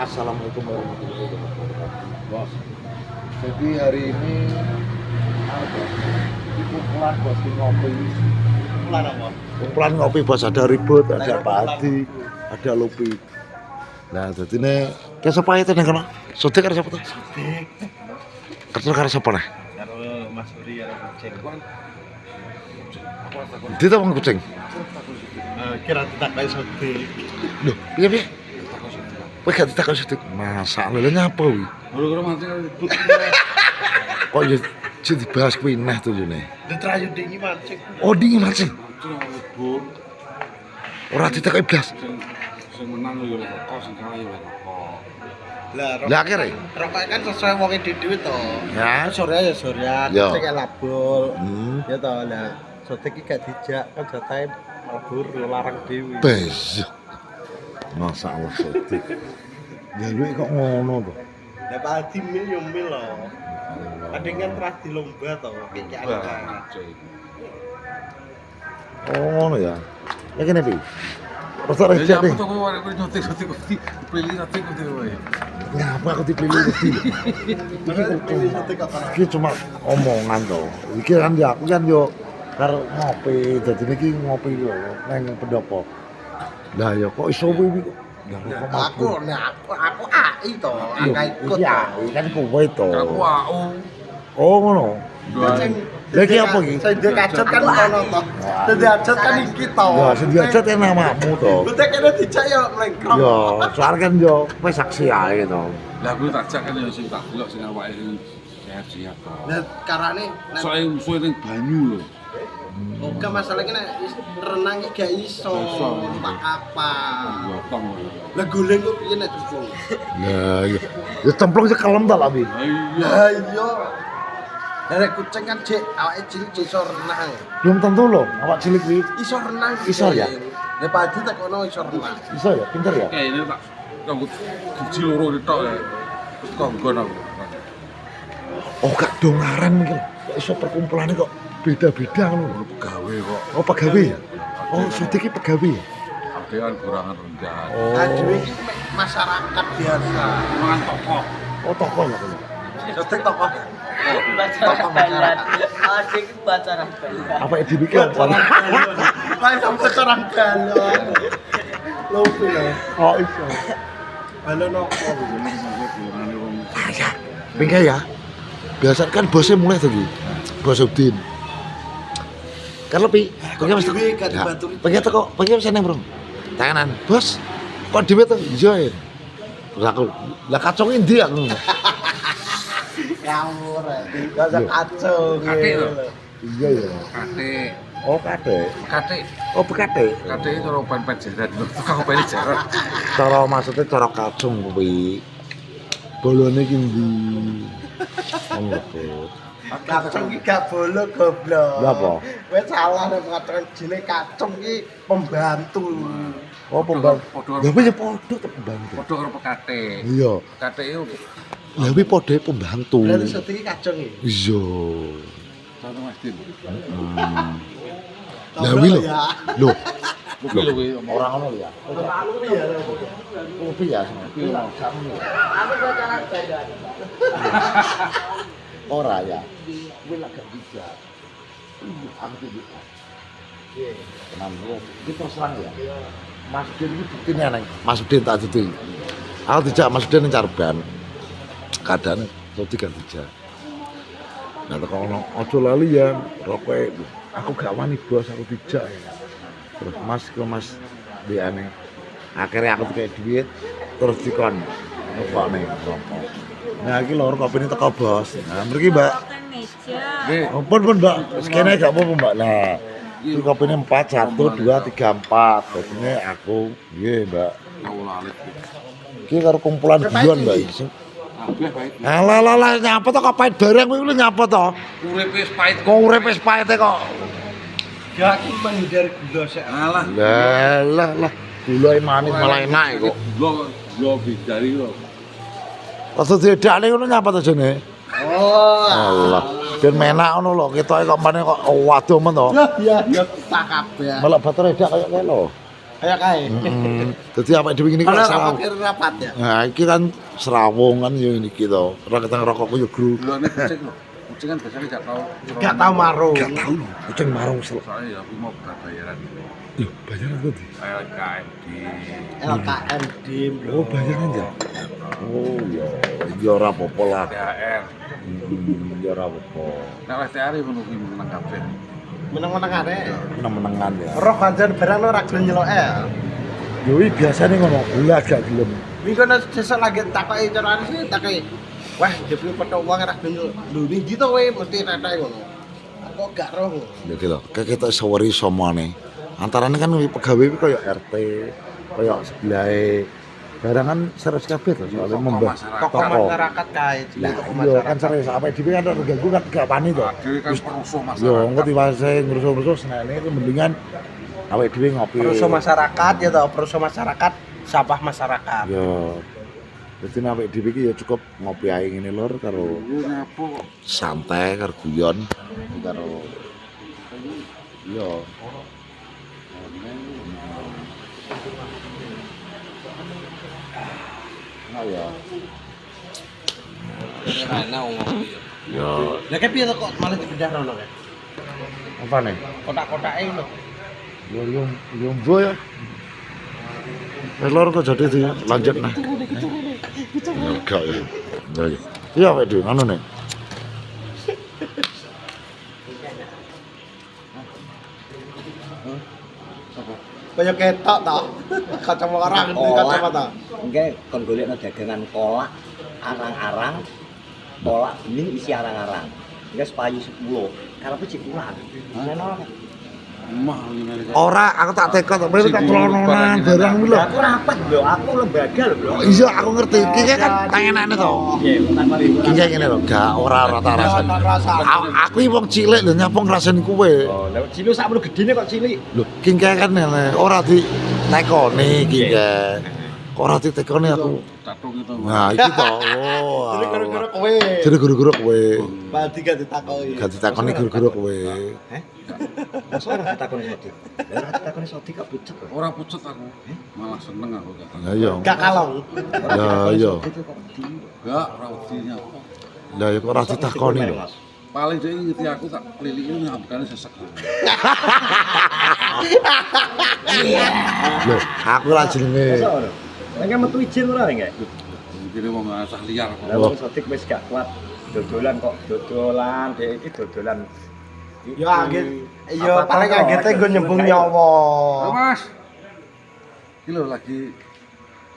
Assalamualaikum warahmatullahi wabarakatuh. Bos, jadi hari ini ada kumpulan bos di ngopi. Kumpulan apa? Kumpulan ngopi bos, ada ribut, ada Pak Adi, ada Lupi. Nah, jadi ini kayak siapa itu nih kalau sudah kan siapa tuh? Kerja karena siapa nih? Karo Mas Uri karo kucing. Dia tahu kucing. Kira tak kayak sodik. Loh, iya. Kowe gak ditakon sedek. Masak lho nyapa kuwi? Lho mancing ribut. Kok ya jadi dibahas kuwi neh to jene. Lah terayu dingi mancing. Oh, dingin mancing. Ribut. Ora ditakoki blas. Sing menang yo rokok, sing kalah yo rokok. Lah akhirnya? Rokok kan sesuai wong dhewe to. Ya. Surya ya surya, Ya. kucing labul. Hmm. Ya to lah. Sodik iki gak dijak kan jatahe mabur larang dhewe. Bes. Masalah sedek. Ya lu kok ngono to? Lah Pak Adi mil yo mil lho. Kadang kan terus di lomba to, kayak angka. Oh, ngono ya. Ya kene pi. Pasar aja deh. Apa tuh kowe arek nyotik-nyotik pilih nanti kowe. Ngapa aku dipilih mesti? Iki cuma omongan to. Iki kan ya aku kan yo karo ngopi, dadi niki ngopi yo nang pendopo. Lah ya kok iso kuwi kok. Ya kok Aku AI to, angka ikut. Iya, kan kowe to. Aku AU. Oh ngono. Lah iki apa iki? Saya dia kacot kan ono to. Dadi ajat kan iki to. Ya sedia aja ten namamu to. Betul kene dijak yo mlengkrok. Ya, soal kan yo kowe saksi ae to. Lah aku tak jak kan ya sing tak delok sing awake sing sehat-sehat to. Nah, karane Soale musuhe ning banyu lho. oke masalahnya nek renang iki gak iso. Iso. Pak apa? Gotong. Lah goleng kok piye nek tuh? Lah ya. Ya cemplung sih kalem ta lah, Bi. Iya. Lah iya. Dari kucing kan cek awake cilik iso renang. Belum tentu loh, awak cilik kuwi. Iso renang. Iso ya? Nek padi tak kono iso renang. Iso ya, pinter ya. Kayak ini tak rambut gigi loro ditok ya. Terus konggon aku. Oh, gak dongaran mungkin. Kok iso perkumpulannya kok beda-beda ngono. Ono pegawe kok. Oh, pegawai ya? Oh, Sudik iki pegawai ya? Adean kurangan rendah. Oh. Nah, dhewe iki masyarakat biasa. Mangan tokoh. Oh, tokoh ya kuwi. Sotek tokoh. Bacaran balat. Adik bacaran balat. Apa yang dibikin? Lah sampe orang galon. Lupi lho. Oh, iso. Balon opo? Ya, bengke ya. Biasa kan bosnya mulai tuh, Bi. Bos Udin. Kan lebih, pengen mesti dhewe gak dibaturi. pengen teko, pengen seneng, Bro. Tanganan, bos. Kok dhewe tuh iya ya. Terus aku, lah kacung endi aku. Ngawur. Gak usah kacau. Kate lho. Iya ya. Kate. Oh, kade. Kate. Oh, bekade. Kate cara pen-pen jaran lho. Tukang pen jaran. Cara maksudnya cara kacung kuwi. Bolone ki ndi? Oh, ngebut. Kacung iki gak bolo goblok. Lha apa? Wes salah nek kacung jenenge kacung iki pembantu. Oh, pembantu. Padha Ya wis padha to pembantu. padha karo pekate. Iya. Kate itu Lah wis padha pembantu. Berarti sotek iki kacung iki. Iya. satu Mas Din. Lah wis lho. Ya. Lho, Kuwi lho kuwi. orang ngono ya. Lupi ya. Kopi ya. Aku bacaran balat. Ora ya. Kuwi lak gak bisa. Aku tidak. Tenan lu. Iki terus terang ya. Mas Udin iki buktine nang Mas Udin tak dudu. Aku dijak Mas Udin ning Carban. Kadane Sodi gak dijak. Nah, teko ono aja lali ya, rokoke. Aku gak wani bos, aku dijak. Terus Mas diane. Akhirnya aku kayak duit terus dikon ngokone rokok. Nah, iki lho kopine teko bos. Nah, mriki, Mbak. Meja. Nggih. Ampun pun Mbak, sekene gak apa-apa Mbak. Nah, iki kopine 4, 1, 2, 3, 4. Dadine aku, nggih Mbak. Aku lali. Iki karo kumpulan guyon Mbak. Kabeh baik. Alah nyapa to kok pahit bareng kuwi lho nyapa to. Urip wis pahit. Kok urip wis pahite kok. Ya aku menghindari gula sik. Alah. Lah. Gula manis malah enak kok. Gua bidari kok. Rasa diedakne ngono nyapa to jene? Oh. Allah. Ben menak ngono lho, ketoke kok meneh kok waduh men to. Ya tak kabeh. Malah bater edak kaya kene lho. Kayak kae. Dadi awake dhewe ngene iki Kalau salah. rapat ya. Nah, iki kan serawung kan yo ini gitu. Ora ketang rokokku yo gru. Duluane kucing lho. Kucing kan biasanya gak tahu. Gak tahu marung. Gak tahu lho, kucing marung sel. Soalnya ya aku mau bayaran. Loh, bayaran kok di? LKMD. LKMD bro. Oh, bayaran ya. Oh, ya ora apa-apa lah. THR. Ya ora apa-apa. Nek wis THR ngono kuwi menang kabeh. Meneng-meneng arek. Meneng-menengan ya. Roh pancen barang ora gelem nyelok L. Yo iki biasane ngono, bola gak gelem. Wingi kono sesuk lagi takoki carane sih takoki. Wah, jebul petok wong ora gelem nyelok. Lho ndi to kowe mesti tetek ngono. Aku gak roh. Ya gitu. Kayak kita seweri somone. Antarane kan pegawai iki koyo RT, koyo sebelahe. Barang kan serius kabeh to soalnya membah Tokoh masyarakat kae. Lah Tokoh iya masyarakat. kan serius sampai dhewe kan ora ganggu kan gak pani to. Dhewe kan perusuh Yo masalah. engko diwase ngurus-ngurus senene itu mendingan awake dhewe ngopi. Perusahaan masyarakat ya toh, perusahaan masyarakat, sampah masyarakat. Yo. Dadi awake dhewe iki ya cukup ngopi ae ngene lur karo Yo nyapu kok. santai karo guyon karo yo. Nah ya. Ana ngopi. Yo, Lah kepiye to kok malah dipindah rono kae? apa nih? Kotak-kotake lho. Yo mbo ya. Wis lor kok jadi di lanjut nah. Enggak ya. Ya ya. Iya awake dhewe ngono nih. Kaya ketok to. Kacamata orang itu kacamata. Enggak, kon golekno dagangan kolak, arang-arang, kolak bening isi arang-arang. Enggak sepayu 10. Karepe cek kurang. Neno. Emah ngene iki. Ora, aku tak tekot, tapi tak celononan barang kuwi lho. Aku rapat lho, aku lembaga lho, Bro. Iya, aku ngerti. Iki kan tangenane to. Nggih, utang Iki kayak ngene lho, gak ora rata rasane. Aku iki wong cilik lho nyapa ngrasani kowe. Oh, lewat cilik sakmono gedene kok cilik. Lho, ki kan ngene, ora ditekoni iki kae. Kok ora ditekoni aku. Catung itu. Nah, iki to. Oh. Jadi gara-gara kowe. Jadi guru-guru kowe. Berarti gak ditakoki. Gak ditakoni guru-guru kowe. Masa ora ditakoni Sodik. Lah ora ditakoni Sodik kok pucet kok. Ora pucet aku. Malah seneng aku gak. Lah iya. Gak kalong. Ya iya. Sodik kok wedi. Gak ora wedi nyapa. Lah ya kok ora ditakoni lho. Paling dia ngerti aku tak keliliki ngabukane sesek. Lho, aku lah jenenge. Masa ngono. Enggak metu izin ora enggak? Mungkin wong asah liar kok. Lah wong Sodik wis gak kuat dodolan kok dodolan dhek iki dodolan. Ya anggit. Ya paling anggite nggo nyembung nyawa. Yo Mas. Iki lho lagi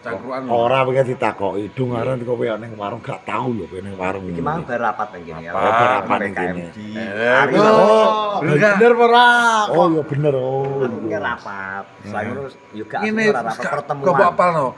cangkruan. Ora pengen ditakoki, dungaran kowe ning warung gak tau lho kowe ning warung. Iki mang bar rapat nang kene ya. Rapat ning kene. Oh, bener ora? Oh iya bener oh. Iki rapat. Selain ngono yo gak Ini ora rapat kok pertemuan. apal no.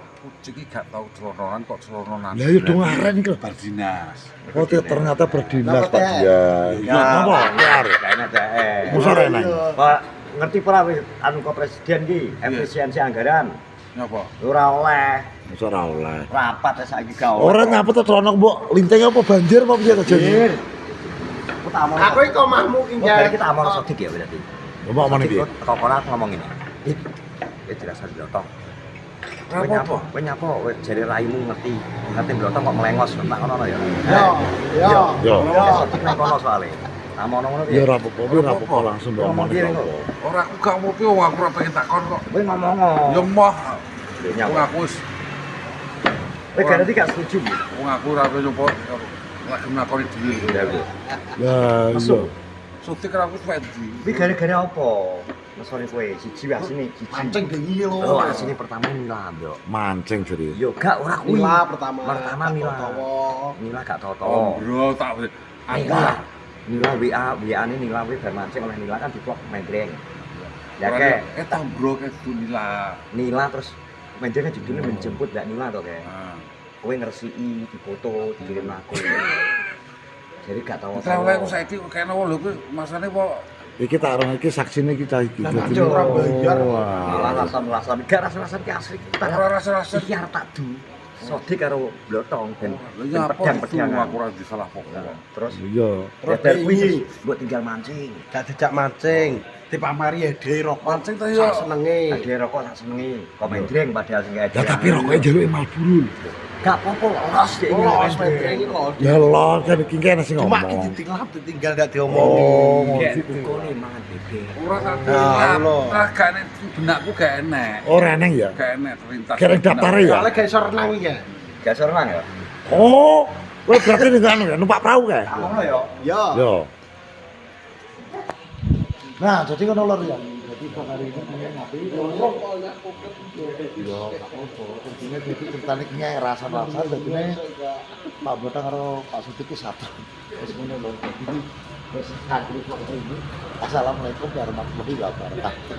Iki gak tau celononan kok celononan. Lah ya dungaran iki lho. bar dinas. Oh ternyata berdinas Dapat Pak ya? Dian. Ya apa? Keluar. Kayaknya DE. Musa renang. Pak ngerti ora wis anu kok presiden ki efisiensi anggaran. Nyapa? Ora oleh Musa ora oleh. rapat saiki gak oleh. Ora nyapa to celana mbok linteng apa banjir apa piye to Jen? Jir. Aku tak omong. Aku iki omahmu ki Berarti kita omong Sodik ya berarti. Mbok omong iki. Kok ora aku ngomong ini. Jelas blotok. Kowe nyapa? Kowe nyapa? Kowe jare raimu ngerti. Ngerti blotok kok melengos tak ngono ya. Yo. Yo. Sodik nang kono soalé. Namono ngono Ya piye? ora apa-apa, ora apa-apa langsung mbok omong iki. Ora aku gak ngopi wong aku ora pengen takon kok. Kowe ngomong. Ya moh. Yo Wong nyapa? aku wis Kowe ganti gak setuju. Bu? wong aku ora pengen nyoba lagi menakoni dhewe. Ya iya. Sotik ora aku wedi. Kuwi gara-gara apa? Mesone kowe siji wae asine siji. Mancing bengi lho. Oh, asine pertama Mila, Mbok. Mancing jadi. Yo gak ora kuwi. Mila pertama. Pertama Mila. Mila gak Oh, toto. bro, tak Mila. Mila WA-ne Mila kuwi bar mancing oleh Mila kan diplok mendreng. Ya ke, tak bro ke Nila. Nila terus mendreng kan judulnya menjemput Mbak Nila to kayak. Nah, Kowe ngersiki, difoto, dikirim aku. Jadi gak tau Tra wae aku saiki kene lho kuwi masane kok Iki tak arung iki saksine iki cah iki. Lah, Dadi Cuk, ora bayar. Malah Wah. rasa-rasa gak rasa-rasa ki asli. ora rasa-rasa. Iki arep tak du. Sodik karo blotong ben Lah apa pedang-pedangan. aku ora disalah pokok. Terus Iya. Terus dari kuwi ini mbok tinggal mancing. gak dijak mancing, dipamari hadiah rokok. Mancing ta yo. Sak senenge. Ada rokok tak senengi. Komendring padahal sing gak Ya tapi rokoknya jaluk Marlboro. gak apa-apa los dek Oh, los mentre ini los. Ya Allah, kan iki kene sing Cuma ngomong. ditinggal ditinggal gak Oh, diomongin. Kayak bukone mangan bebek. Ora tak Nah, lho. gak enek benakku gak enek. Ora eneng ya? Gak enek terlintas. Keren daftare ya? Soalnya gak iso renang iki ya. Gak serenang ya? Oh, kowe berarti ning anu ya, numpak perahu kae. Ngono ya. Ya. Yo. Nah, jadi ngono lho ya. Jadi kok hari ini pengen ngopi. Yo, gak apa-apa. Intine dadi ceritane ki rasa-rasa dadine Pak Botang karo Pak Sudi ki satu. Wis ngono lho. Jadi wis ngantri kok ini. Assalamualaikum warahmatullahi wabarakatuh.